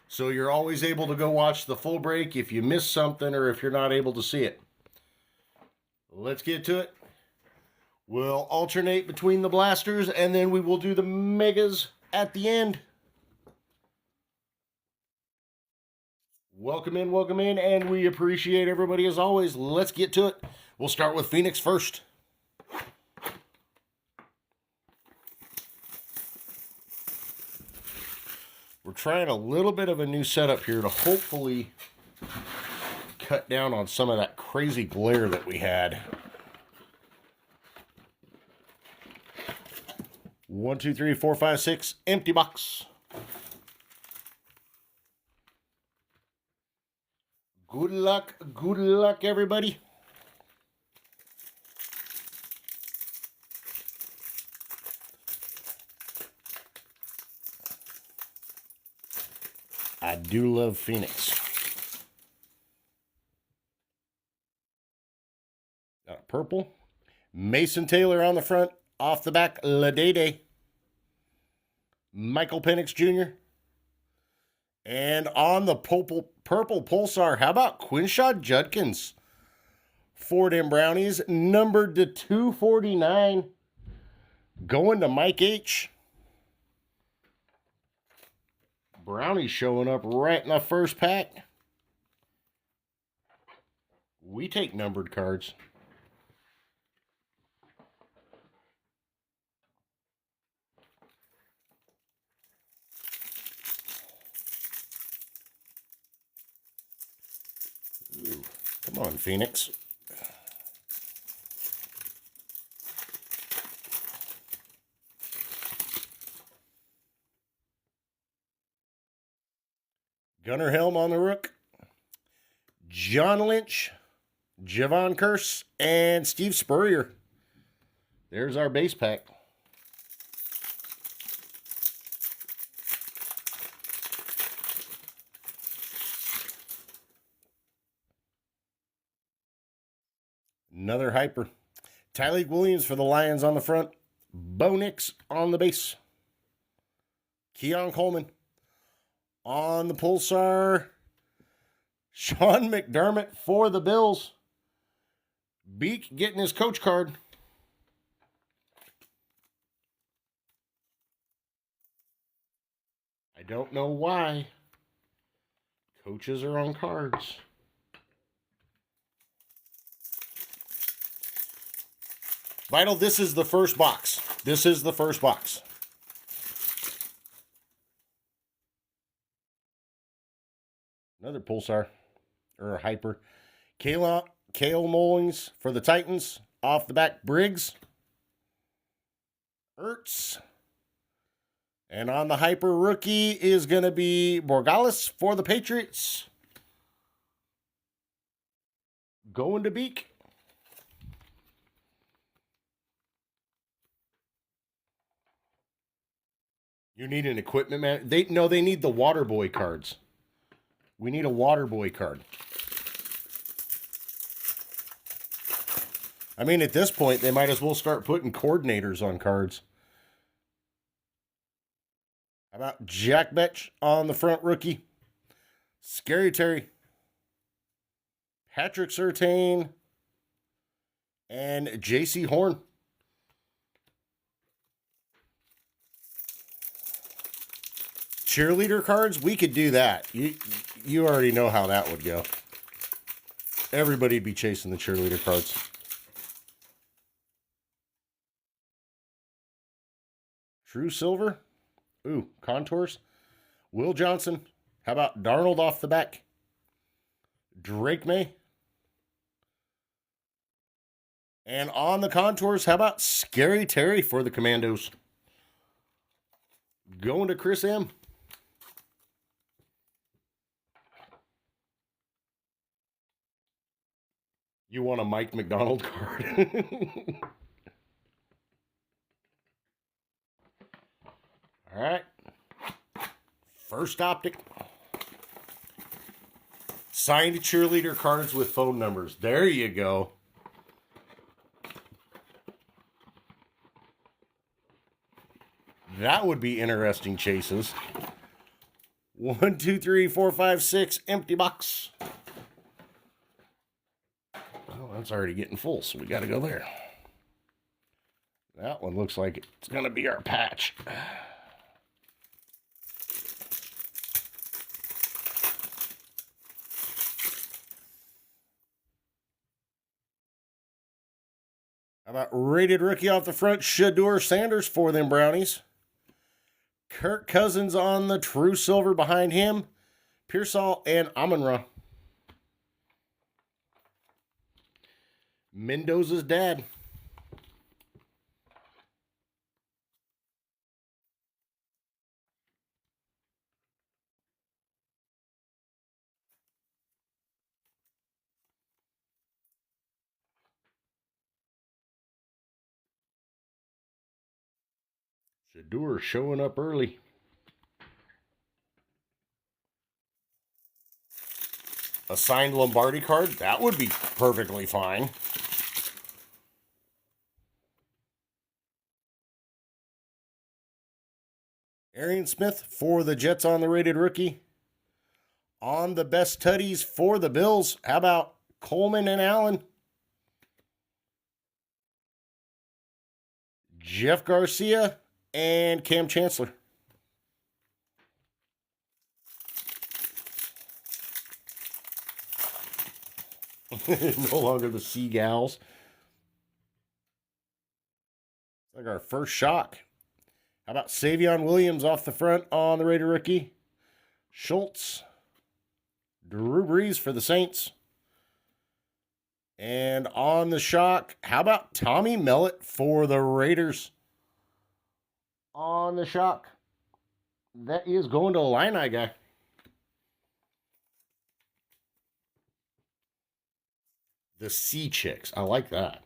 So you're always able to go watch the full break if you miss something or if you're not able to see it. Let's get to it. We'll alternate between the blasters and then we will do the megas at the end. Welcome in, and we appreciate everybody as always. Let's get to it. We'll start with Phoenix first. We're trying a little bit of a new setup here to hopefully cut down on some of that crazy glare that we had. 1, 2, 3, 4, 5, 6, empty box. Good luck, everybody. I do love Phoenix. Purple. Mason Taylor on the front. Off the back, Ladede. Michael Penix Jr. And on the purple Pulsar, how about Quinshad Judkins? For them Brownies, numbered to 249. Going to Mike H. Brownies showing up right in the first pack. We take numbered cards. Ooh, come on, Phoenix. Gunnar Helm on the Rook. John Lynch, Javon Curse, and Steve Spurrier. There's our base pack. Another hyper. Tyleik Williams for the Lions on the front. Bo Nix on the base. Keon Coleman. On the Pulsar, Sean McDermott for the Bills. Beak getting his coach card. I don't know why. Coaches are on cards. Vital, this is the first box. This is the first box. Another Pulsar, or a Hyper. Kale Mullings for the Titans. Off the back, Briggs. Ertz. And on the Hyper rookie is going to be Borgalis for the Patriots. Going to Beak. You need an equipment man. They need the Waterboy cards. We need a Waterboy card. I mean, at this point, they might as well start putting coordinators on cards. How about Jack Betch on the front rookie? Scary Terry. Patrick Surtain. And J.C. Horn. Cheerleader cards, we could do that. You already know how that would go. Everybody'd be chasing the cheerleader cards. True Silver. Ooh, Contours. Will Johnson. How about Darnold off the back? Drake May. And on the Contours, how about Scary Terry for the Commandos? Going to Chris M. You want a Mike McDonald card? All right. First Optic. Signed cheerleader cards with phone numbers. There you go. That would be interesting chases. 1, 2, 3, 4, 5, 6. Empty box. Well, that's already getting full, so we got to go there. That one looks like it's going to be our patch. How about rated rookie off the front, Shedeur Sanders for them Brownies. Kirk Cousins on the true silver behind him. Pearsall and Amon-Ra. Mendoza's dad. Shedeur showing up early. A signed Lombardi card? That would be perfectly fine. Arian Smith for the Jets on the rated rookie. On the best tutties for the Bills. How about Coleman and Allen? Jeff Garcia and Cam Chancellor. No longer the Seagulls. It's like our first shock. How about Savion Williams off the front on the rated rookie? Schultz. Drew Brees for the Saints. And on the shock, how about Tommy Mellott for the Raiders? On the shock. That is going to a Illini guy. The Sea Chicks. I like that.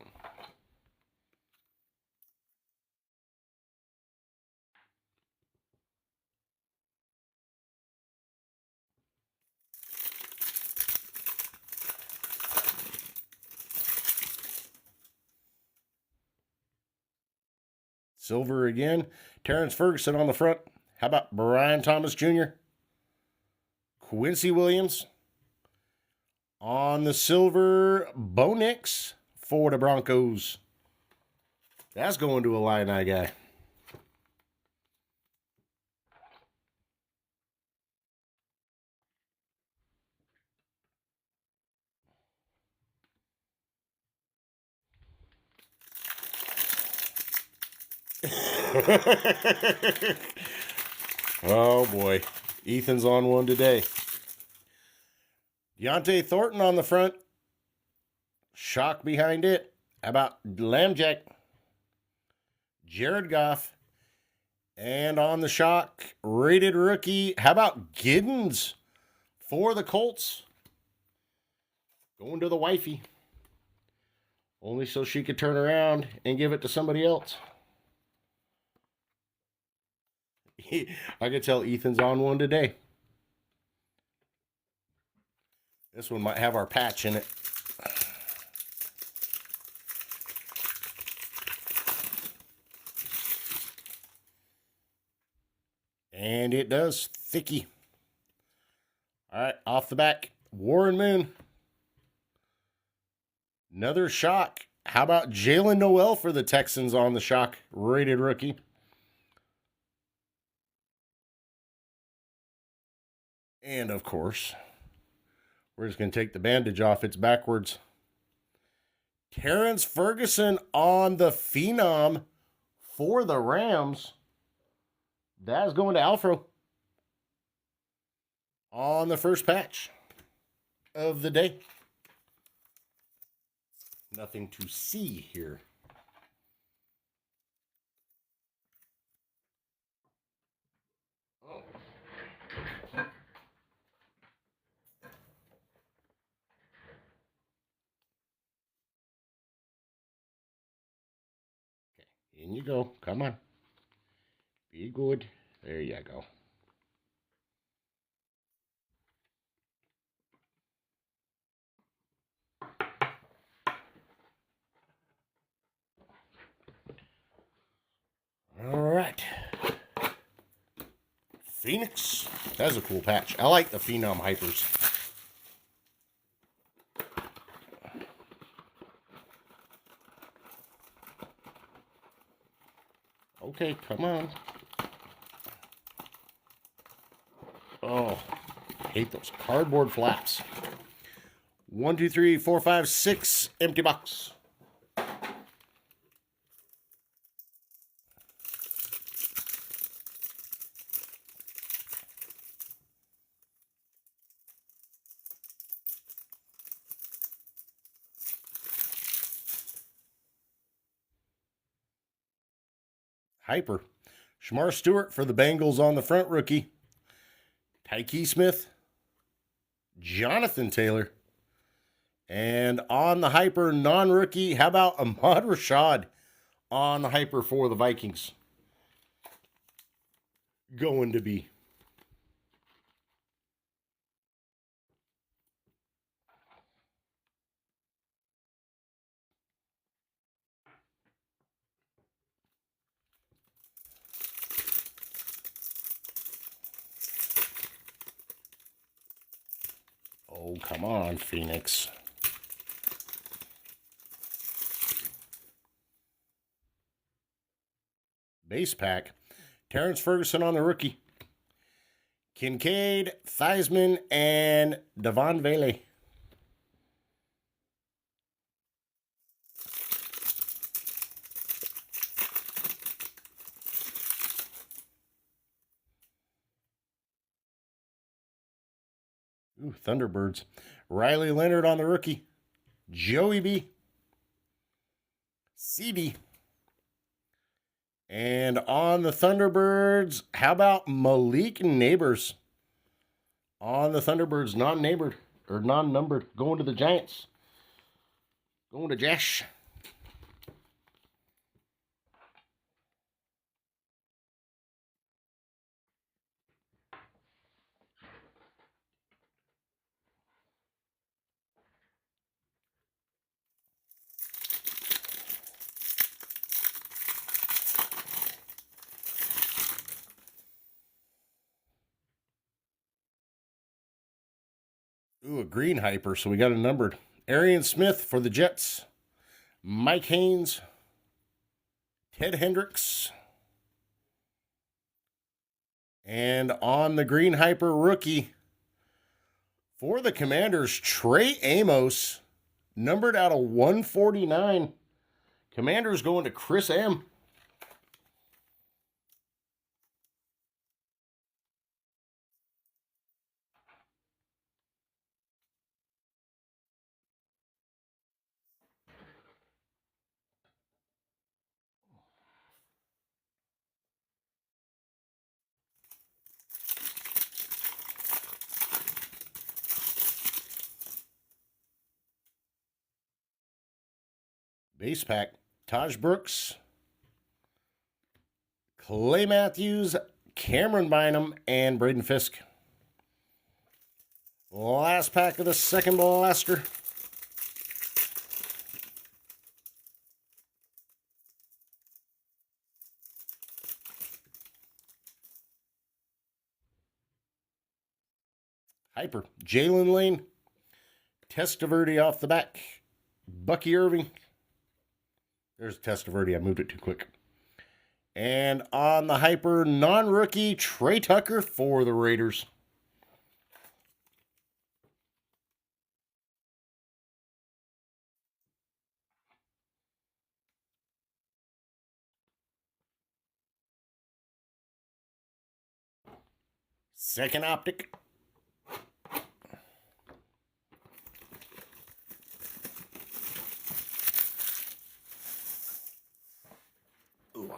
Silver again. Terrence Ferguson on the front. How about Brian Thomas Jr.? Quincy Williams. On the silver, Bo Nix for the Broncos. That's going to a Illini guy. Oh boy. Ethan's on one today. Deontay Thornton on the front. Shock behind it. How about Lambjack? Jared Goff. And on the shock, rated rookie. How about Giddens for the Colts? Going to the wifey. Only so she could turn around and give it to somebody else. I could tell Ethan's on one today. This one might have our patch in it. And it does. Thicky. All right, off the back. Warren Moon. Another shock. How about Jalen Noel for the Texans on the shock? Rated rookie. And, of course, we're just going to take the bandage off. It's backwards. Terrence Ferguson on the Phenom for the Rams. That's going to Alfro on the first patch of the day. Nothing to see here. Oh. Okay, in you go. Come on. Be good. There you go. All right. Phoenix. That's a cool patch. I like the Phenom Hypers. Okay, come on. Oh, I hate those cardboard flaps. 1, 2, 3, 4, 5, 6. Empty box. Hyper. Shamar Stewart for the Bengals on the front, rookie. Tyke Smith. Jonathan Taylor. And on the Hyper, non-rookie, how about Ahmad Rashad on the Hyper for the Vikings? Going to be. Oh, come on, Phoenix. Base pack. Terrence Ferguson on the rookie. Kincaid, Theismann, and Devon Vele. Ooh, Thunderbirds. Riley Leonard on the rookie. Joey B. CD. And on the Thunderbirds, how about Malik Neighbors? On the Thunderbirds, non-neighbored or non-numbered, going to the Giants. Going to Josh. Ooh, a green Hyper, so we got a numbered. Arian Smith for the Jets. Mike Haynes. Ted Hendricks. And on the green Hyper rookie for the Commanders, Trey Amos, numbered out of 149. Commanders going to Chris M. Base pack, Taj Brooks, Clay Matthews, Cameron Bynum, and Braden Fisk. Last pack of the second blaster. Hyper, Jalen Lane, Testaverde off the back, Bucky Irving. There's Testaverde, I moved it too quick. And on the Hyper, non-rookie, Trey Tucker for the Raiders. Second optic. Ooh.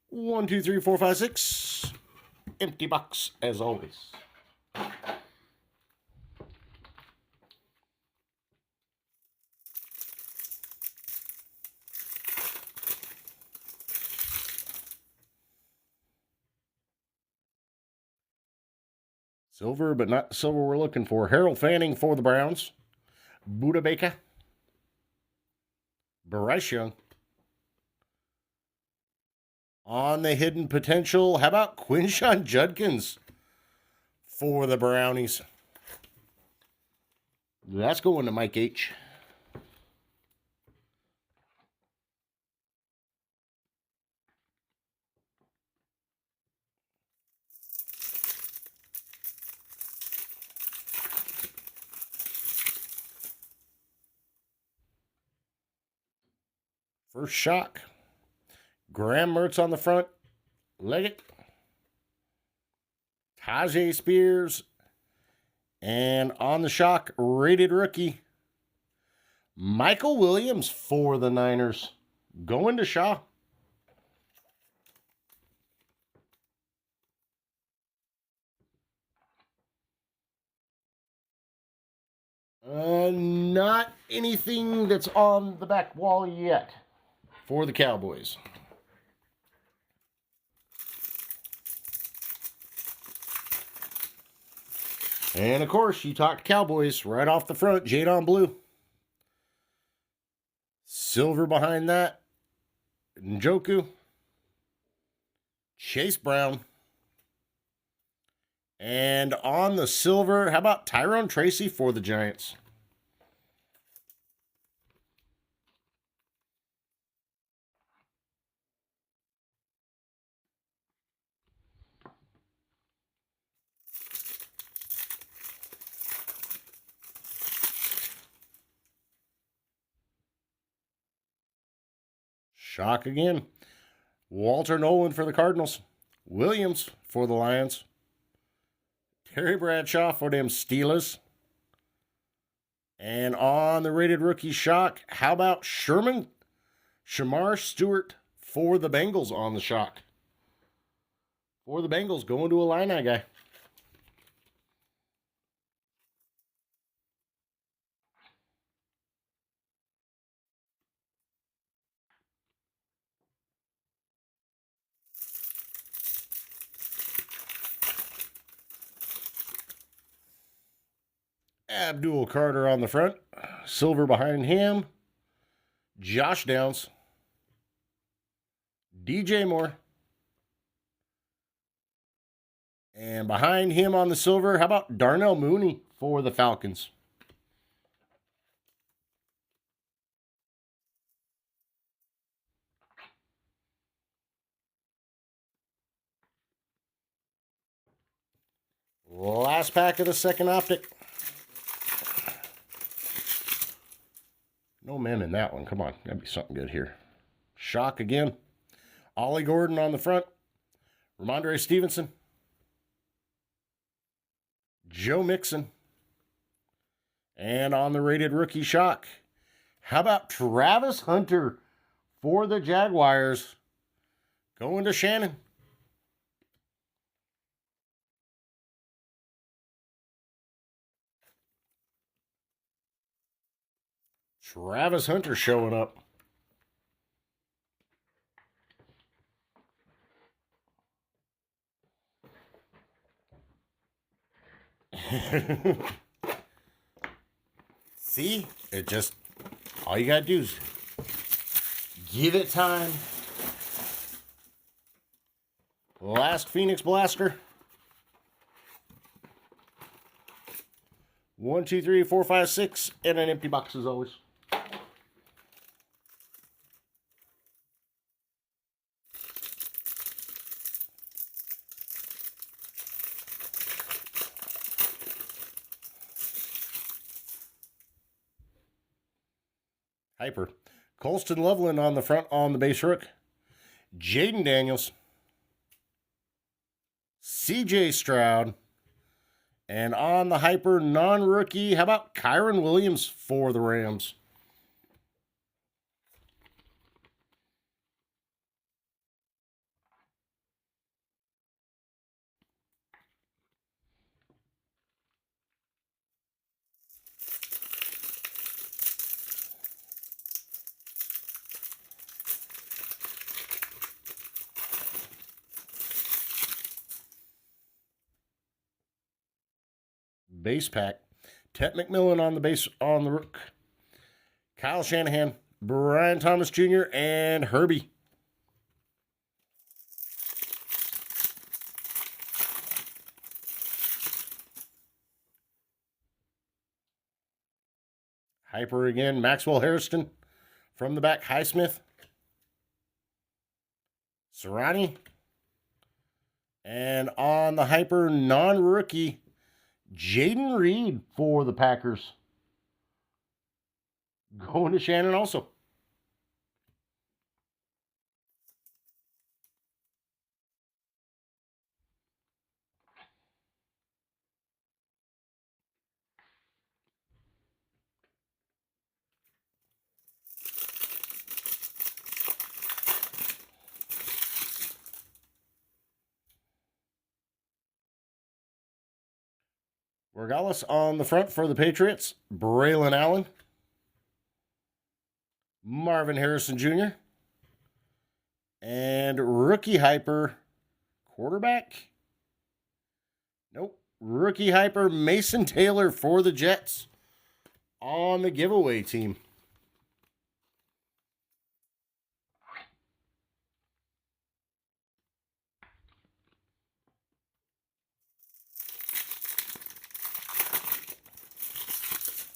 One, two, three, four, five, six. Empty box, as always. Silver, but not the silver we're looking for. Harold Fanning for the Browns. Buda Baker. Bryce Young. On the hidden potential, how about Quinshon Judkins for the Brownies? That's going to Mike H. First shock. Graham Mertz on the front. Leggett. Tyjae Spears. And on the shock, rated rookie, Michael Williams for the Niners. Going to Shaw. Not anything that's on the back wall yet for the Cowboys. And of course, you talked Cowboys right off the front. Jadon Blue. Silver behind that. Njoku. Chase Brown. And on the silver, how about Tyrone Tracy for the Giants? Shock again. Walter Nolan for the Cardinals. Williams for the Lions. Terry Bradshaw for them Steelers. And on the rated rookie shock, how about Shamar Stewart for the Bengals on the shock? For the Bengals, going to a Illini guy. Abdul Carter on the front. Silver behind him. Josh Downs. DJ Moore. And behind him on the silver, how about Darnell Mooney for the Falcons? Last pack of the second optic. No mem in that one. Come on. Gotta be something good here. Shock again. Ollie Gordon on the front. Ramondre Stevenson. Joe Mixon. And on the rated rookie shock, how about Travis Hunter for the Jaguars? Going to Shannon. Travis Hunter showing up. See? It just, all you got to do is give it time. Last Phoenix Blaster. 1, 2, 3, 4, 5, 6, and an empty box as always. Hyper. Colston Loveland on the front on the base rook. Jaden Daniels. CJ Stroud. And on the hyper non-rookie, how about Kyron Williams for the Rams? Base pack. Ted McMillan on the base on the rook. Kyle Shanahan Brian Thomas Jr., and Herbie. Hyper again, Maxwell Hairston. From the back, Highsmith. Serrani. And on the Hyper, non-rookie, Jaden Reed for the Packers. Going to Shannon also. Regardless on the front for the Patriots, Braylon Allen, Marvin Harrison Jr., and rookie hyper quarterback. Nope. Rookie hyper Mason Taylor for the Jets on the giveaway team.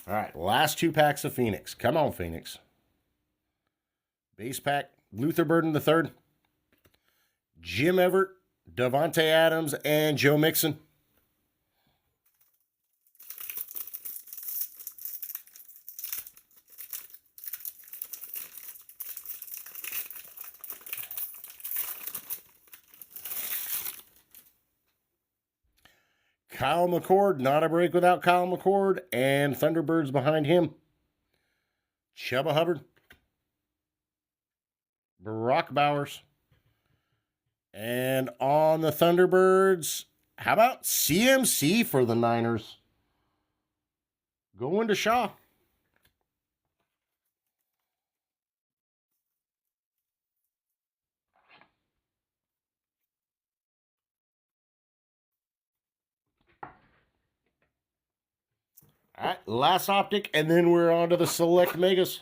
All right, last 2 packs of Phoenix. Come on, Phoenix. Base pack, Luther Burden III, Jim Everett, Davante Adams, and Joe Mixon. Kyle McCord, not a break without Kyle McCord, and Thunderbirds behind him. Chuba Hubbard, Brock Bowers, and on the Thunderbirds, how about CMC for the Niners? Going to Shaw. All right, last optic, and then we're on to the select megas.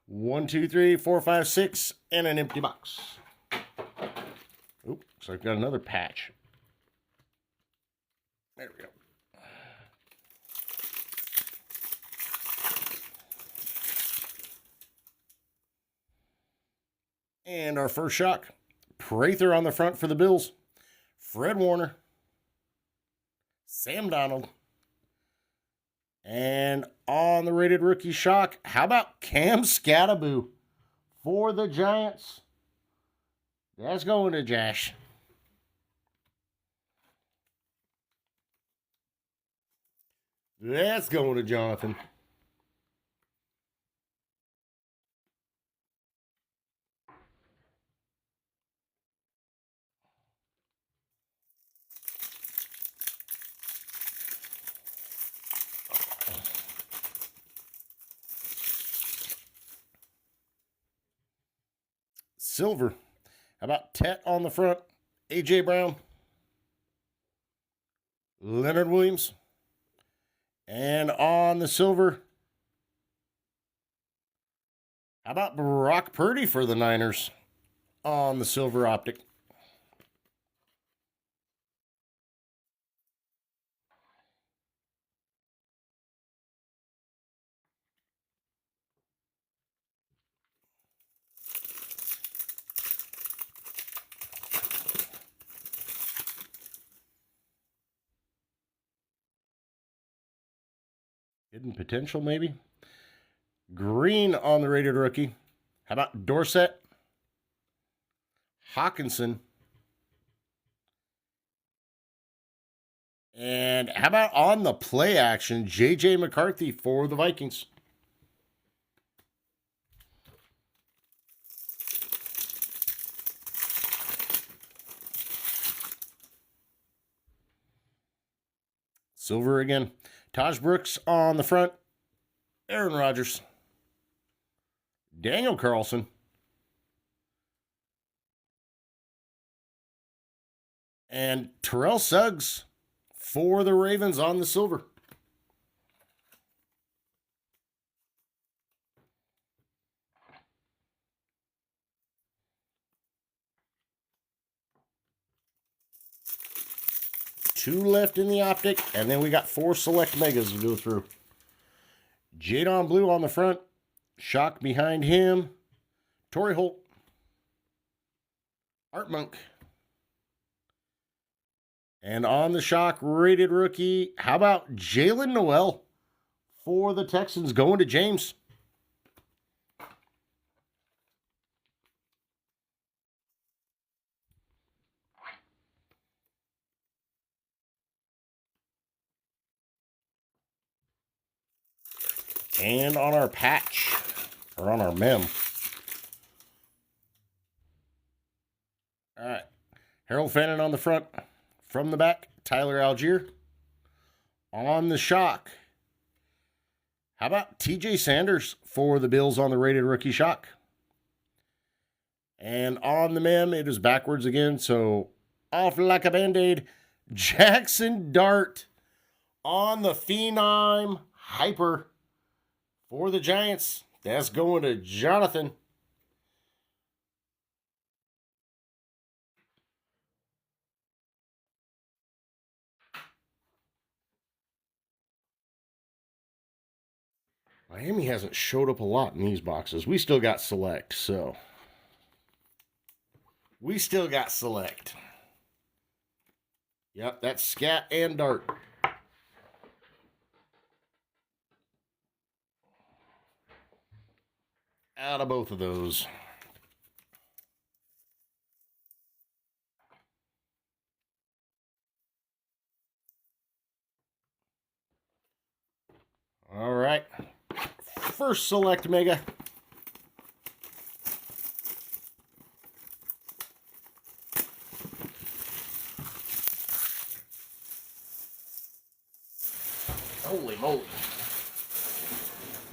One, two, three, four, five, six, and an empty box. Oops, so I've got another patch. There we go. And our first shock, Prather on the front for the Bills. Fred Warner. Sam Donald. And on the rated rookie shock, how about Cam Scattaboo for the Giants? That's going to Josh. That's going to Jonathan. Silver. How about Tet on the front? A.J. Brown. Leonard Williams. And on the silver, how about Brock Purdy for the Niners on the silver optic? Hidden potential, maybe? Green on the rated rookie. How about Dorsett? Hawkinson. And how about on the play action, J.J. McCarthy for the Vikings? Silver again. Taj Brooks on the front. Aaron Rodgers. Daniel Carlson. And Terrell Suggs for the Ravens on the silver. Two left in the optic, and then we got 4 select megas to go through. Jadon Blue on the front. Shock behind him. Torrey Holt. Art Monk. And on the shock, rated rookie, how about Jalen Noel for the Texans going to James? And on our patch, or on our mem. All right. Harold Fannin on the front. From the back, Tyler Algier. On the shock, how about TJ Sanders for the Bills on the rated rookie shock? And on the mem, it is backwards again, so off like a Band-Aid. Jackson Dart on the Phenom Hyper for the Giants. That's going to Jonathan. Miami hasn't showed up a lot in these boxes. We still got select, so. We still got select. Yep, that's Scat and Dart. Out of both of those. All right. First select mega. Holy moly.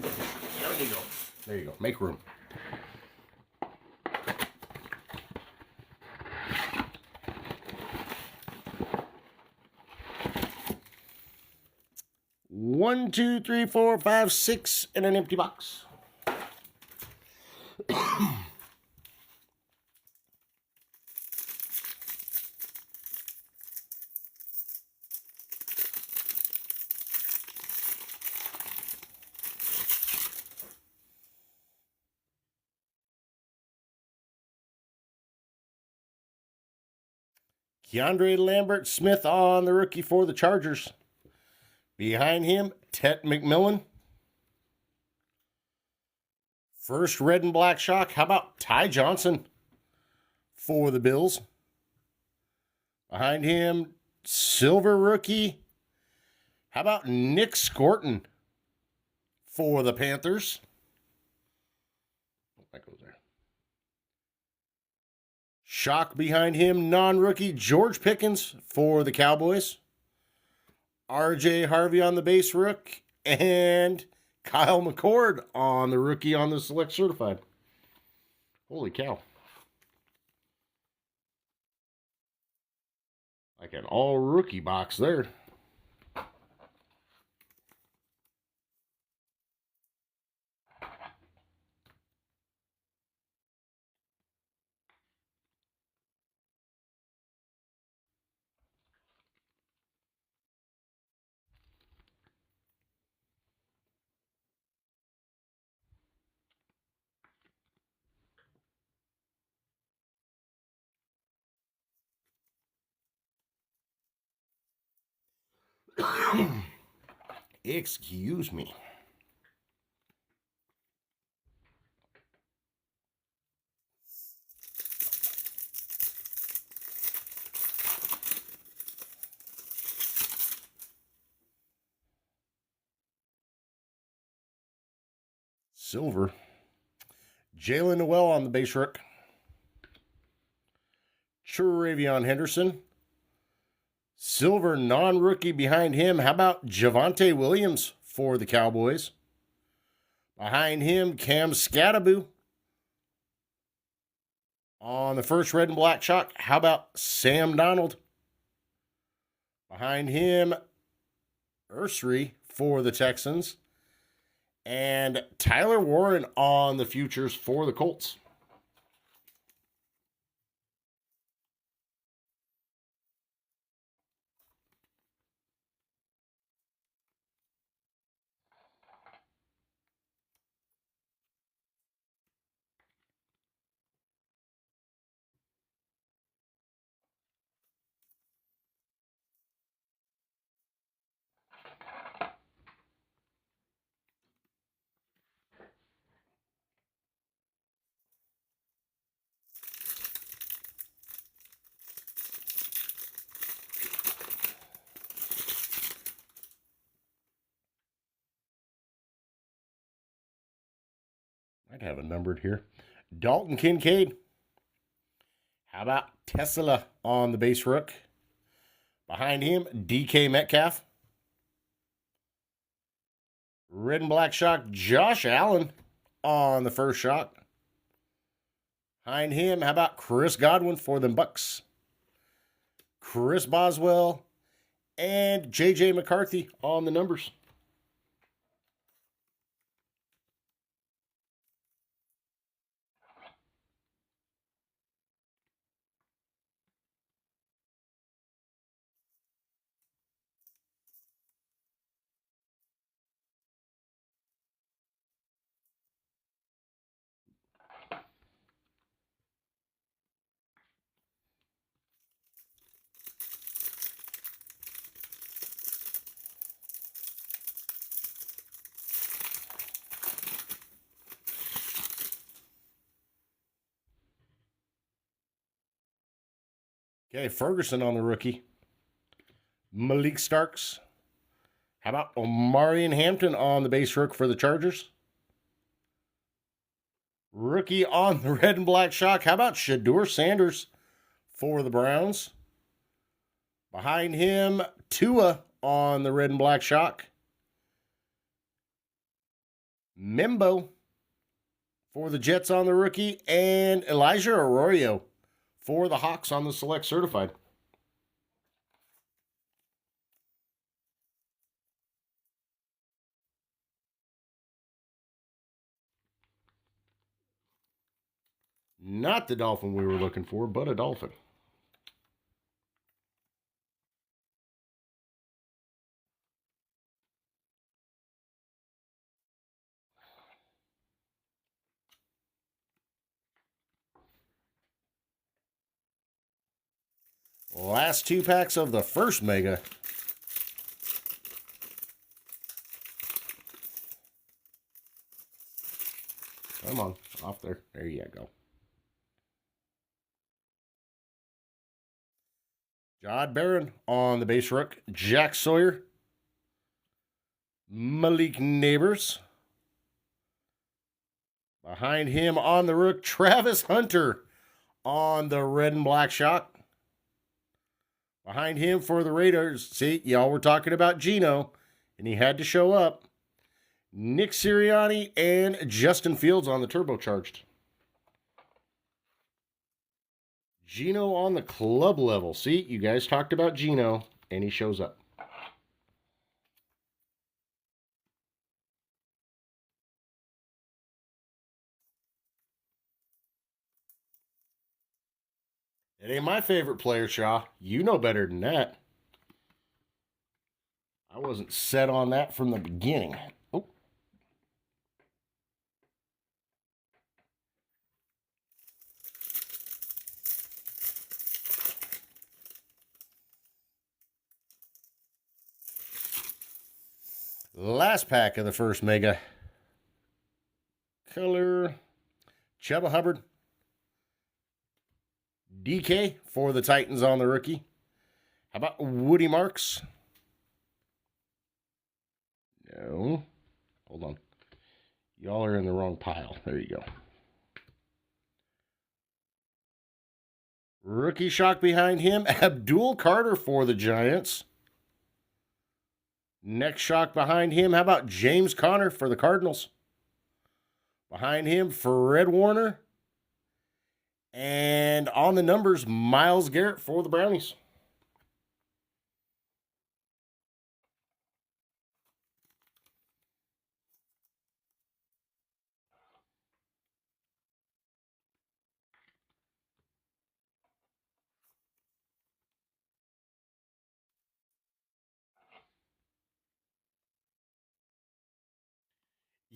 There you go. There you go. Make room. One, two, three, four, five, six, and an empty box. Keandre Lambert Smith on the rookie for the Chargers. Behind him, Tet McMillan. First red and black shock. How about Ty Johnson for the Bills? Behind him, silver rookie. How about Nick Scorton for the Panthers? That goes there. Shock behind him, non-rookie George Pickens for the Cowboys. RJ Harvey on the base rook. And Kyle McCord on the rookie on the select certified. Holy cow. Like an all rookie box there. Excuse me. Silver. Jalen Noel on the base rook. Ravion Henderson. Silver non-rookie behind him. How about Javonte Williams for the Cowboys? Behind him, Cam Skattebo. On the first red and black shock, how about Sam Donald Behind him, Ursary for the Texans. And Tyler Warren on the futures for the Colts. I'd have it numbered here. Dalton Kincaid. How about Tesla on the base rook? Behind him, DK Metcalf. Red and black shock, Josh Allen on the first shock. Behind him, how about Chris Godwin for the Bucks? Chris Boswell and JJ McCarthy on the numbers. Okay, Ferguson on the rookie. Malik Starks. How about Omarion Hampton on the base rook for the Chargers? Rookie on the red and black shock. How about Shedeur Sanders for the Browns? Behind him, Tua on the red and black shock. Mimbo for the Jets on the rookie. And Elijah Arroyo for the Hawks on the select certified. Not the Dolphin we were looking for, but a Dolphin. Last two packs of the first Mega. Come on, off there. There you go. Jod Barron on the base rook. Jack Sawyer. Malik Neighbors. Behind him on the rook, Travis Hunter on the red and black shock. Behind him for the Raiders, see, y'all were talking about Geno, and he had to show up. Nick Sirianni and Justin Fields on the turbocharged. Geno on the club level. See, you guys talked about Geno, and he shows up. It ain't my favorite player, Shaw. You know better than that. I wasn't set on that from the beginning. Oh. Last pack of the first Mega. Color. Chuba Hubbard. DK for the Titans on the rookie. How about Woody Marks? No. Hold on. Y'all are in the wrong pile. There you go. Rookie shock behind him. Abdul Carter for the Giants. Next shock behind him. How about James Conner for the Cardinals? Behind him, Fred Warner. And on the numbers, Myles Garrett for the Brownies.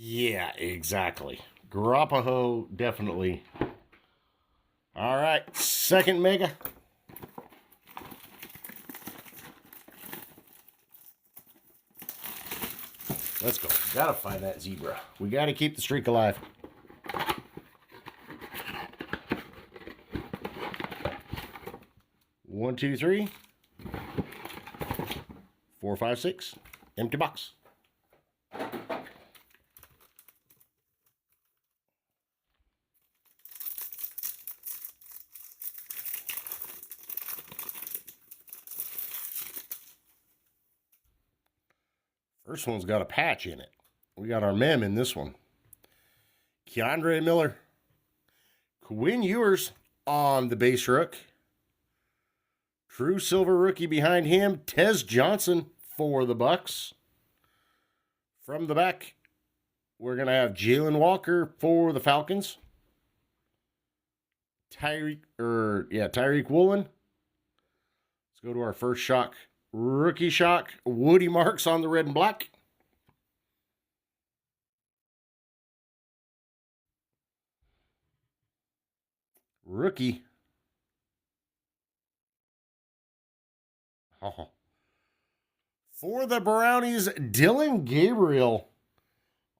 Yeah, exactly. Garoppolo, definitely. All right, second mega. Let's go. Gotta find that zebra. We gotta keep the streak alive. 1, 2, 3, 4, 5, 6. Empty box. First one's got a patch in it. We got our mem in this one. Keandre Miller. Quinn Ewers on the base rook. True silver rookie behind him. Tez Johnson for the Bucks. From the back, we're going to have Jalen Walker for the Falcons. Tyreek Woolen. Let's go to our first shock. Rookie shock. Woody Marks on the red and black. Rookie. Oh. For the Brownies, Dylan Gabriel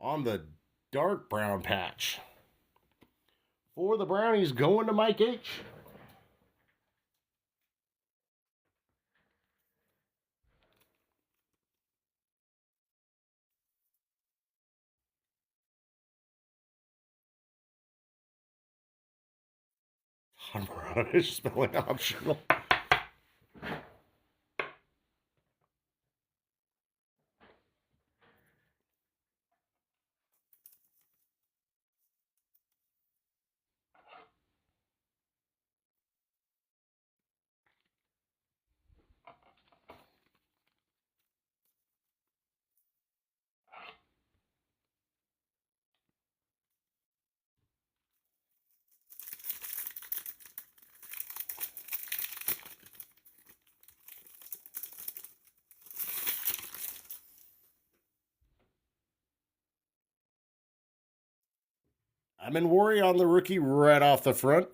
on the dark brown patch. For the Brownies, going to Mike H. Todd Brownish spelling optional. I'm in worry on the rookie right off the front.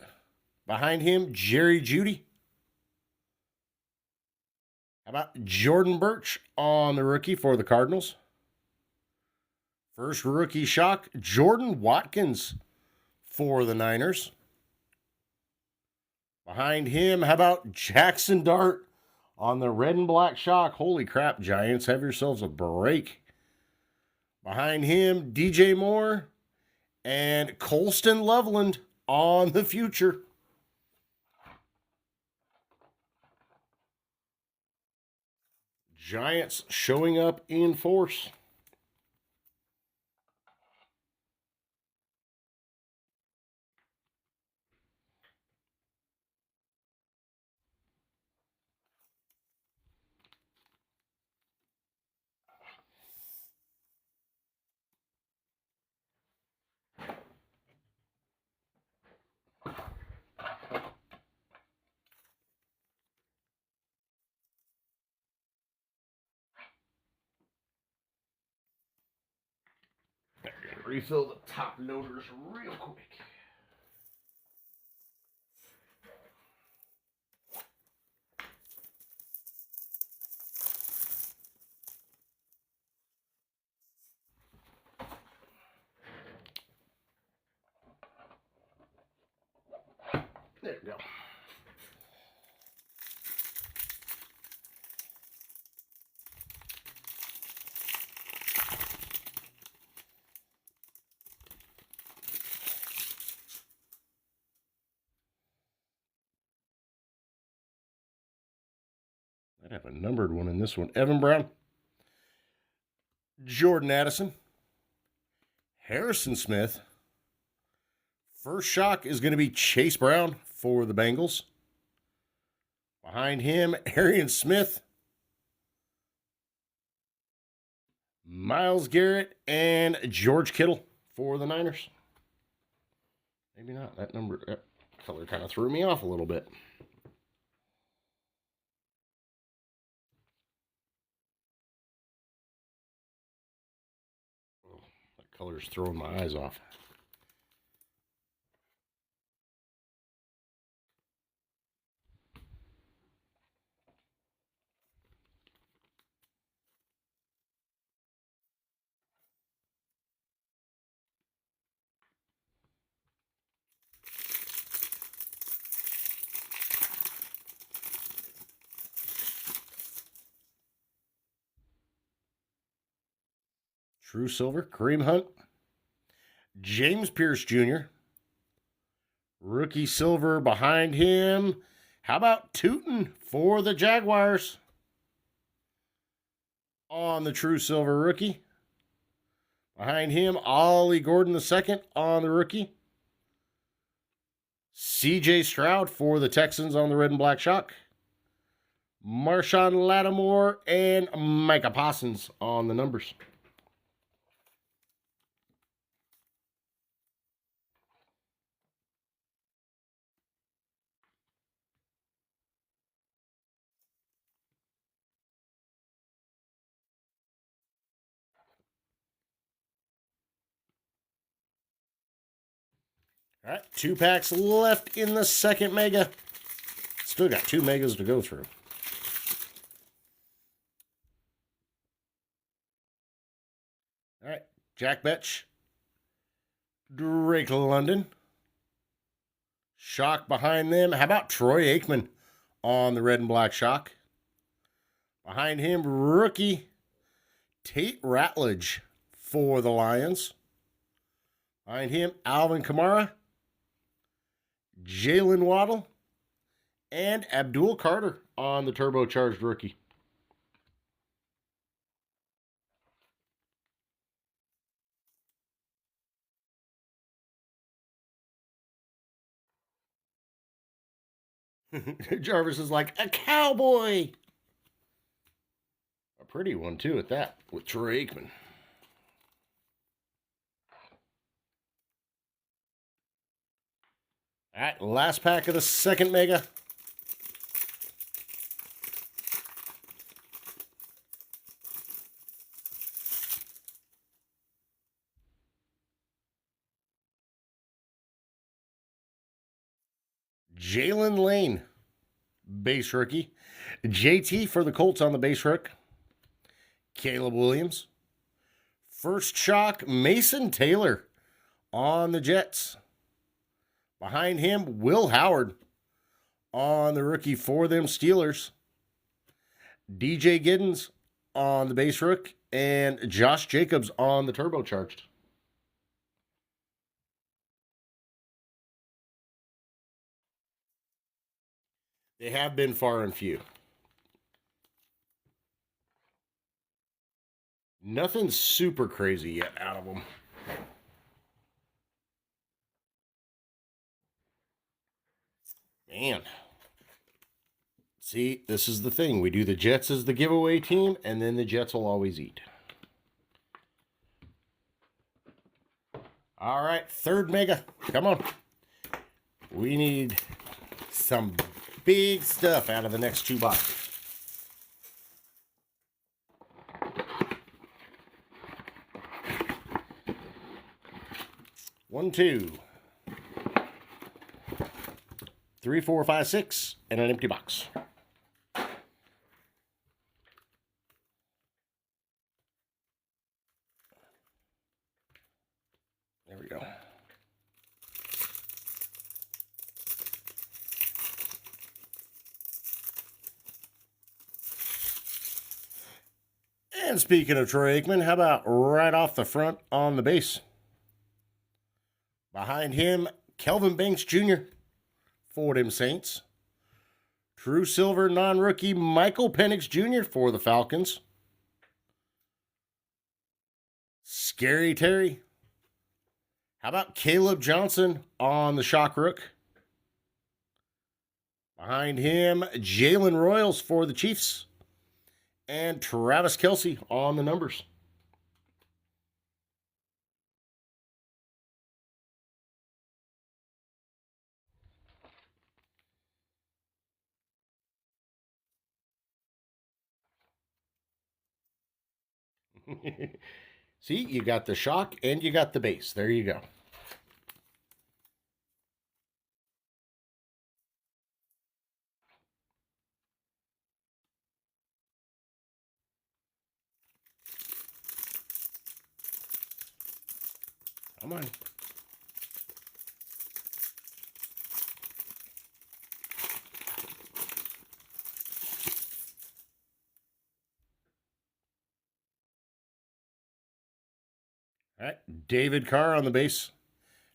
Behind him, Jerry Jeudy. How about Jordan Birch on the rookie for the Cardinals? First rookie shock, Jordan Watkins for the Niners. Behind him, how about Jackson Dart on the red and black shock? Holy crap, Giants, have yourselves a break. Behind him, DJ Moore and Colston Loveland on the future. Giants showing up in force. Refill the top loaders real quick. There we go. I'd have a numbered one in this one. Evan Brown, Jordan Addison, Harrison Smith. First shock is going to be Chase Brown for the Bengals. Behind him, Arian Smith, Myles Garrett, and George Kittle for the Niners. Maybe not. That color kind of threw me off a little bit. Oh, that Color's throwing my eyes off. True Silver, Kareem Hunt. James Pierce Jr. Rookie Silver behind him. How about Tootin for the Jaguars? On the True Silver rookie. Behind him, Ollie Gordon II on the rookie. CJ Stroud for the Texans on the red and black shock. Marshawn Lattimore and Micah Parsons on the numbers. All right, 2 packs left in the second mega. Still got 2 megas to go through. All right, Jack Betch, Drake London. Shock behind them. How about Troy Aikman on the red and black shock? Behind him, rookie Tate Ratledge for the Lions. Behind him, Alvin Kamara, Jalen Waddle, and Abdul Carter on the turbocharged rookie. Jarvis is like a cowboy. A pretty one, too, at that, with Troy Aikman. All right, last pack of the second mega. Jalen Lane, base rookie. JT for the Colts on the base hook. Caleb Williams. First shock, Mason Taylor on the Jets. Behind him, Will Howard on the rookie for them Steelers. DJ Giddens on the base rook. And Josh Jacobs on the turbocharged. They have been far and few. Nothing super crazy yet out of them. Man. See, this is the thing. We do the Jets as the giveaway team, and then the Jets will always eat. All right, third mega. Come on. We need some big stuff out of the next 2 boxes. One, 2, 3, 4, 5, 6, and an empty box. There we go. And speaking of Troy Aikman, how about right off the front on the base? Behind him, Kelvin Banks Jr. for them Saints. True Silver non-rookie Michael Penix Jr. for the Falcons. Scary Terry. How about Caleb Johnson on the shock rook? Behind him, Jalen Royals for the Chiefs. And Travis Kelce on the numbers. See, you got the shock and you got the base. There you go. Come on. All right, David Carr on the base.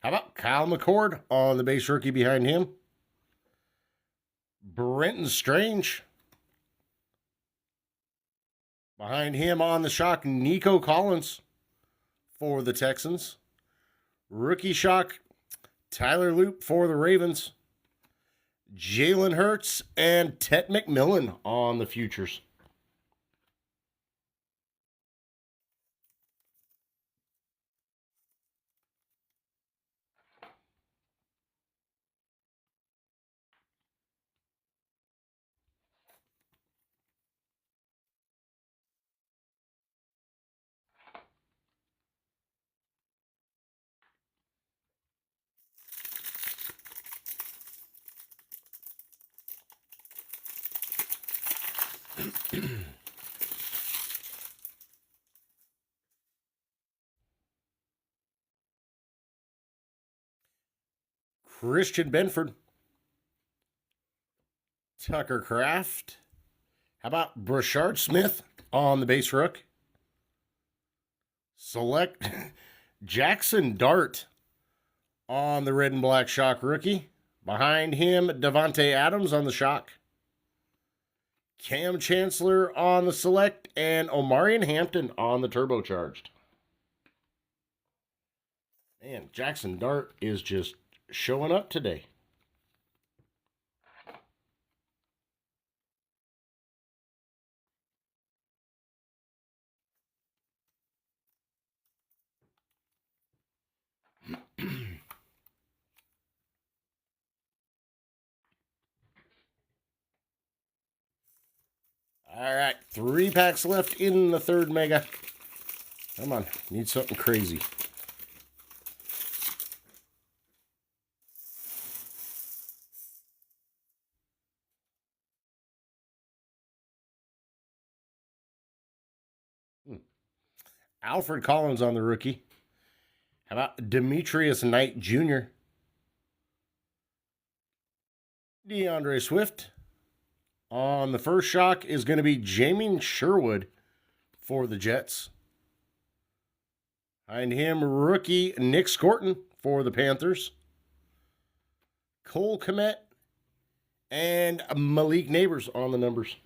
How about Kyle McCord on the base rookie behind him? Brenton Strange. Behind him on the shock, Nico Collins for the Texans. Rookie shock, Tyler Loop for the Ravens. Jalen Hurts and Tet McMillan on the futures. Christian Benford. Tucker Kraft. How about Brashard Smith on the base rook? Select Jackson Dart on the red and black shock rookie. Behind him, Devontae Adams on the shock. Cam Chancellor on the select, and Omarion Hampton on the turbocharged. Man, Jackson Dart is just showing up today. All right, 3 packs left in the third mega. Come on, need something crazy. Alfred Collins on the rookie. How about Demetrius Knight Jr.? DeAndre Swift. On the first shock is going to be Jamin Sherwood for the Jets. Behind him, rookie Nick Scorton for the Panthers. Cole Kmet and Malik Neighbors on the numbers.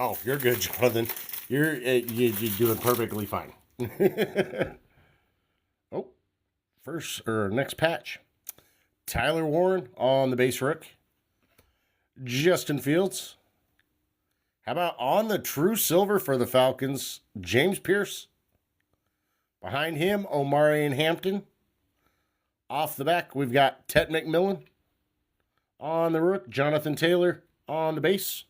Oh, you're good, Jonathan. You're doing perfectly fine. Oh, first or next patch. Tyler Warren on the base rook. Justin Fields. How about on the true silver for the Falcons, James Pierce. Behind him, Omarion Hampton. Off the back, we've got Tet McMillan. On the rook, Jonathan Taylor on the base.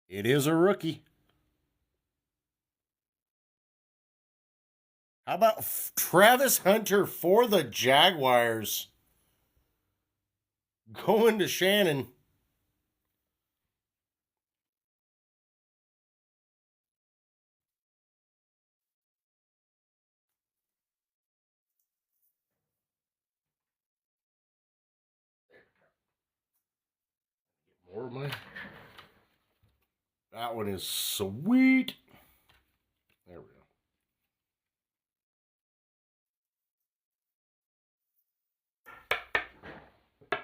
It is a rookie. How about Travis Hunter for the Jaguars? Going to Shannon. More of my. That one is sweet. There we go.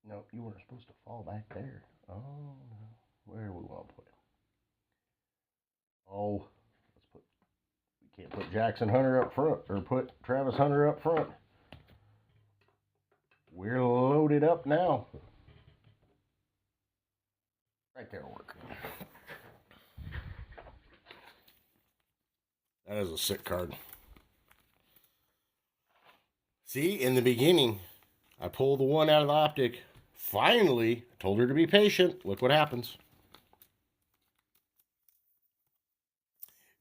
No, you were supposed to fall back there. Oh, no. Where we want to put it? Oh, let's put. We can't put put Jackson Hunter up front, or put Travis Hunter up front. We're loaded up now. Right there will work. That is a sick card. See, in the beginning, I pulled the one out of the optic. Finally, told her to be patient. Look what happens.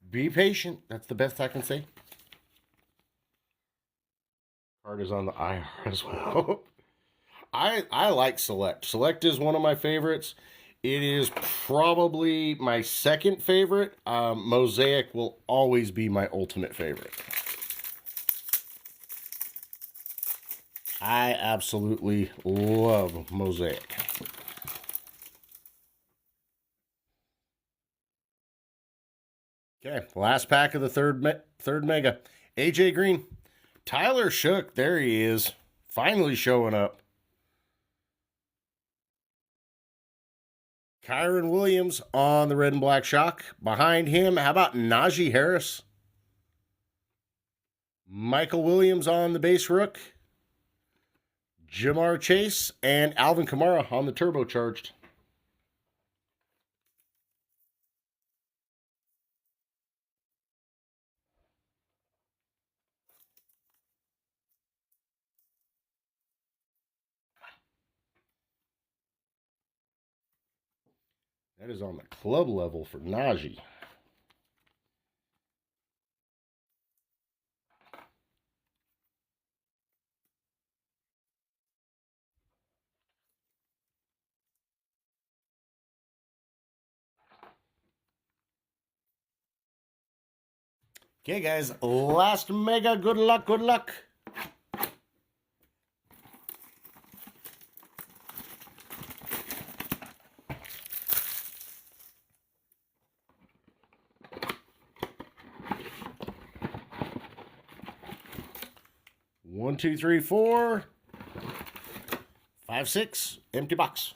Be patient. That's the best I can say. Card is on the IR as well. I like Select. Select is one of my favorites. It is probably my second favorite. Mosaic will always be my ultimate favorite. I absolutely love Mosaic. Okay, last pack of the third mega. AJ Green. Tyler Shook, there he is. Finally showing up. Kyron Williams on the red and black shock. Behind him, how about Najee Harris? Michael Williams on the base rook. Jamar Chase and Alvin Kamara on the turbocharged. That is on the club level for Najee. Okay, guys, last mega. Good luck, good luck. One, two, three, 4, 5, 6. Empty box.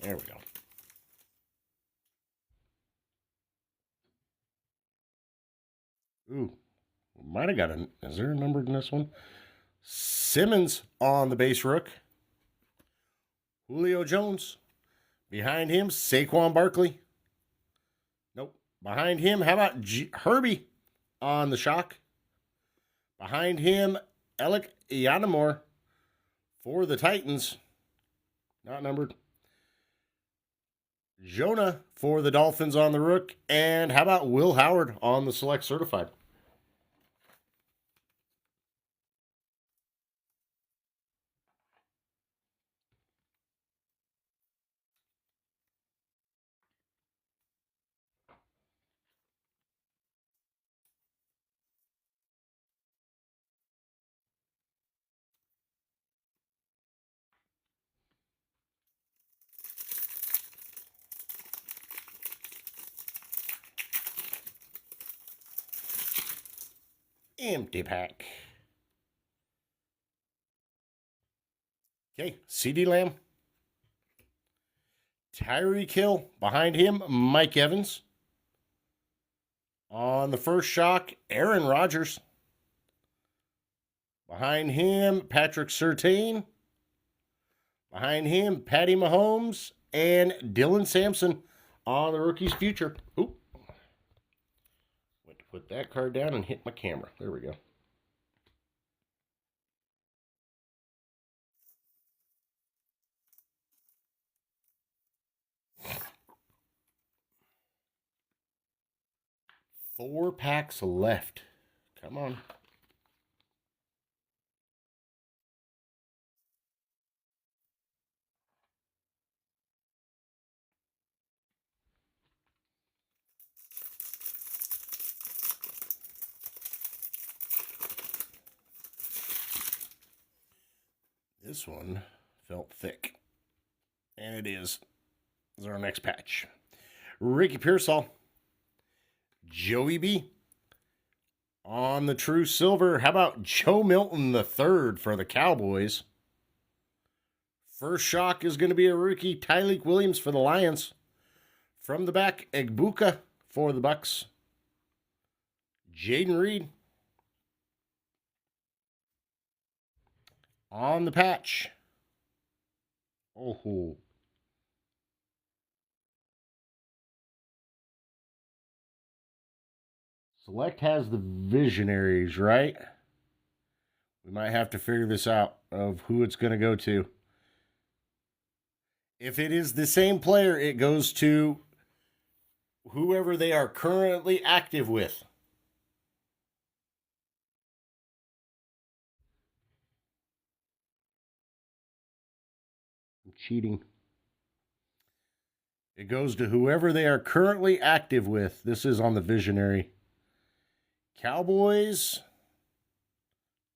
There we go. Ooh, might have got a. Is there a number in this one? Simmons on the base rook. Julio Jones. Behind him, Saquon Barkley. Nope. Behind him, how about Herbie on the shock? Behind him, Alec Yanamore for the Titans. Not numbered. Jonah for the Dolphins on the rook. And how about Will Howard on the select certified? Empty pack. Okay, CeeDee Lamb. Tyreek Hill. Behind him, Mike Evans. On the first shock, Aaron Rodgers. Behind him, Patrick Surtain. Behind him, Patty Mahomes and Dylan Sampson on the rookie's future. Oop. Went to put that card down and hit my camera. There we go. Four packs left. Come on. This one felt thick. And it is. This is our next patch. Ricky Pearsall. Joey B. On the true silver, how about Joe Milton III for the Cowboys? First shock is going to be a rookie, Tyleik Williams for the Lions. From the back, Egbuka for the Bucks. Jaden Reed. On the patch. Oh. Select has the Visionaries, right? We might have to figure this out of who it's going to go to. If it is the same player, it goes to whoever they are currently active with. I'm cheating. It goes to whoever they are currently active with. This is on the Visionary. Cowboys,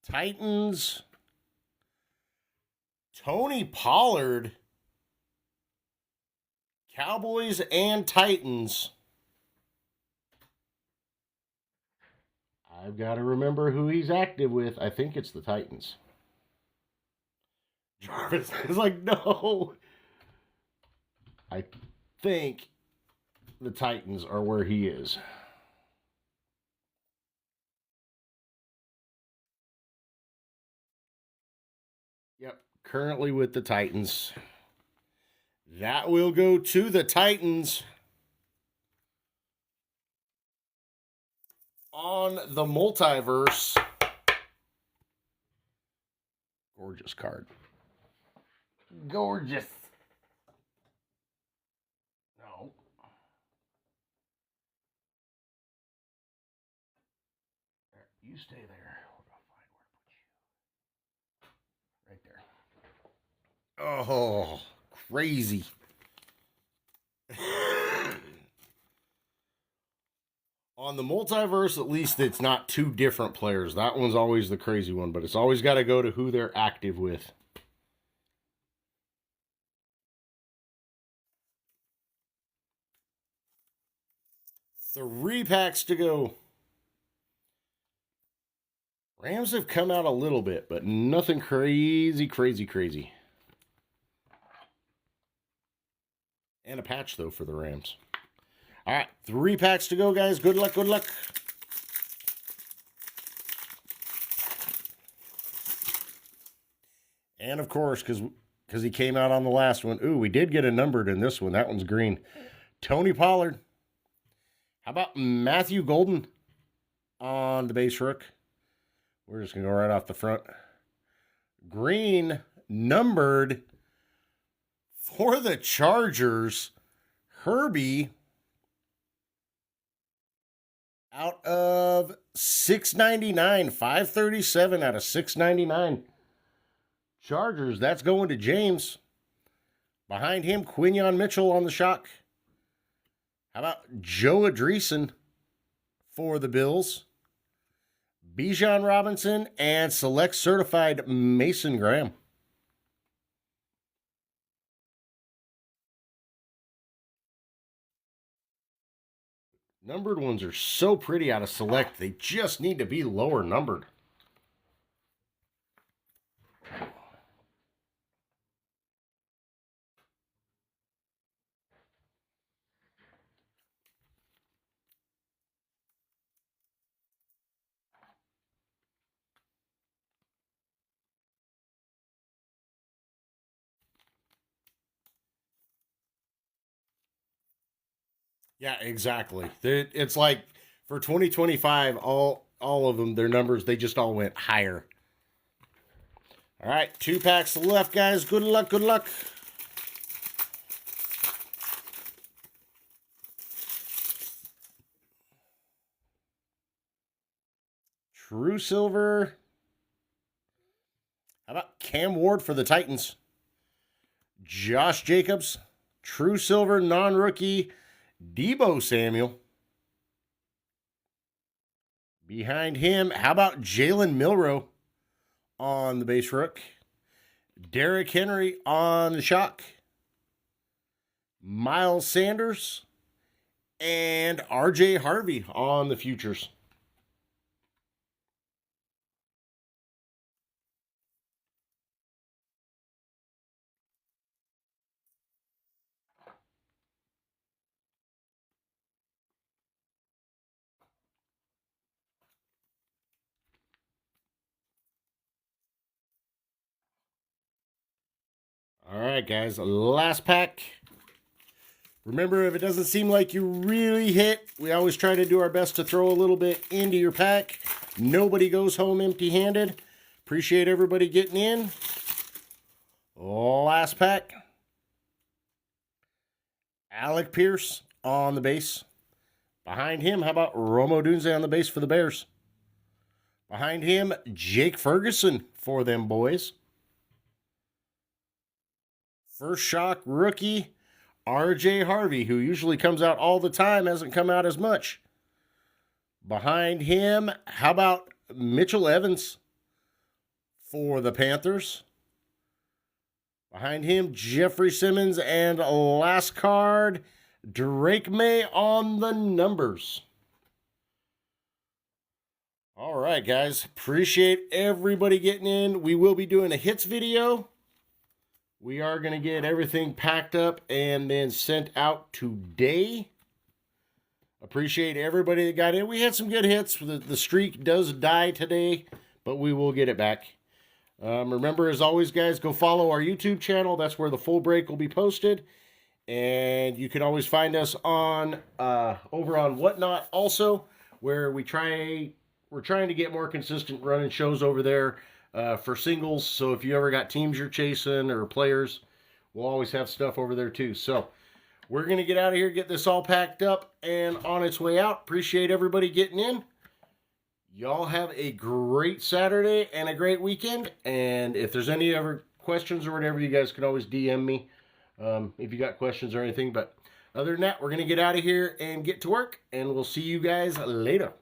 Titans, Tony Pollard, Cowboys and Titans. I've got to remember who he's active with. I think it's the Titans. Jarvis is like, no. I think the Titans are where he is. Yep, currently with the Titans. That will go to the Titans. On the multiverse. Gorgeous card. Gorgeous. No. You stay there. I'll find where to put you. Right there. Oh, crazy. On the multiverse, at least it's not two different players. That one's always the crazy one, but it's always got to go to who they're active with. Three packs to go. Rams have come out a little bit, but nothing crazy. And a patch, though, for the Rams. All right, 3 packs to go, guys. Good luck. And, of course, because he came out on the last one. Ooh, we did get a numbered in this one. That one's green. Tony Pollard. How about Matthew Golden on the base rook? We're just going to go right off the front. Green, numbered for the Chargers. Herbie. Out of 699, 537 out of 699. Chargers, that's going to James. Behind him, Quinyon Mitchell on the shock. How about Joe Adreessen for the Bills? Bijan Robinson and select certified Mason Graham. Numbered ones are so pretty out of select. They just need to be lower numbered. Yeah, exactly. It's like for 2025, all of them, their numbers, they just all went higher. All right, 2 packs left, guys. Good luck. True silver. How about Cam Ward for the Titans? Josh Jacobs. True silver, non-rookie, Deebo Samuel. Behind him, how about Jalen Milroe on the base rook? Derrick Henry on the shock. Miles Sanders and RJ Harvey on the futures. All right, guys, last pack. Remember, if it doesn't seem like you really hit, we always try to do our best to throw a little bit into your pack. Nobody goes home empty-handed. Appreciate everybody getting in. Last pack. Alec Pierce on the base. Behind him, how about Romo Dunze on the base for the Bears? Behind him, Jake Ferguson for them boys. First shock rookie, R.J. Harvey, who usually comes out all the time, hasn't come out as much. Behind him, how about Mitchell Evans for the Panthers? Behind him, Jeffrey Simmons, and last card, Drake May on the numbers. All right, guys. Appreciate everybody getting in. We will be doing a hits video. We are going to get everything packed up and then sent out today. Appreciate everybody that got in. We had some good hits. The streak does die today, but we will get it back. Remember, as always, guys, go follow our YouTube channel. That's where the full break will be posted. And you can always find us on over on Whatnot also, where we're trying to get more consistent running shows over there for singles. So if you ever got teams you're chasing or players, we'll always have stuff over there too. So we're going to get out of here, get this all packed up and on its way out. Appreciate everybody getting in. Y'all have a great Saturday and a great weekend. And if there's any other questions or whatever, you guys can always DM me if you got questions or anything. But other than that, we're going to get out of here and get to work. And we'll see you guys later.